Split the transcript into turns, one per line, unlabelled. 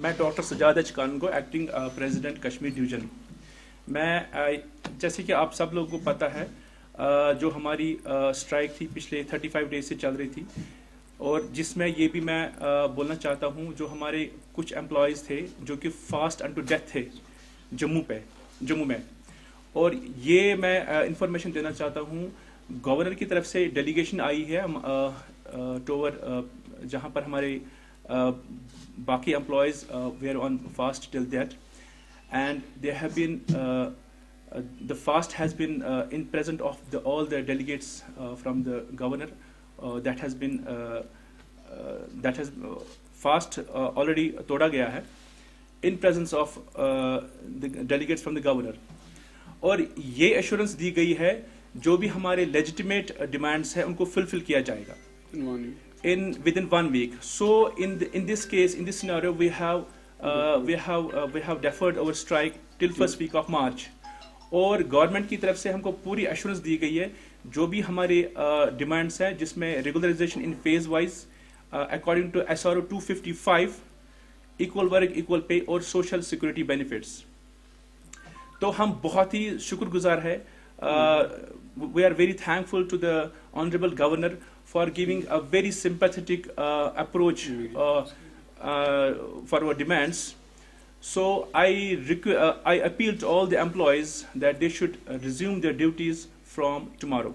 मैं doctor Sajad H Kango, acting president Kashmir division. मैं जैसे कि आप सब लोगों को पता है, जो हमारी स्ट्राइक थी पिछले 35 डेज से चल रही थी, और जिसमें ये भी मैं बोलना चाहता हूँ, जो हमारे कुछ एम्प्लॉयज़ थे जो कि फास्ट अनटू डेथ थे जम्मू में। और ये मैं इंफॉर्मेशन देना चाहता हूँ, गवर्नर की तरफ से डेलीगेशन आई है टोवर जहाँ पर हमारे बाकी employees were on fast till that, and they have been the fast has been in presence of all the delegates from the governor that has fast already तोड़ा गया है in presence of the delegates from the governor। और ये assurance दी गई है जो भी हमारे लेजिटिमेट डिमांड्स हैं उनको फुलफिल किया जाएगा within 1 week। So in this case, in this scenario, we have deferred our strike till first week of March। और गवर्नमेंट की तरफ से हमको पूरी एश्योरेंस दी गई है जो भी हमारे डिमांड्स हैं, जिसमें regularisation in phase wise according to SRO 255, equal work equal pay और सोशल सिक्योरिटी बेनिफिट्स। तो हम बहुत ही शुक्रगुजार है, we are very thankful to the honourable governor for giving a very sympathetic approach for our demands. So I appeal to all the employees that they should resume their duties from tomorrow.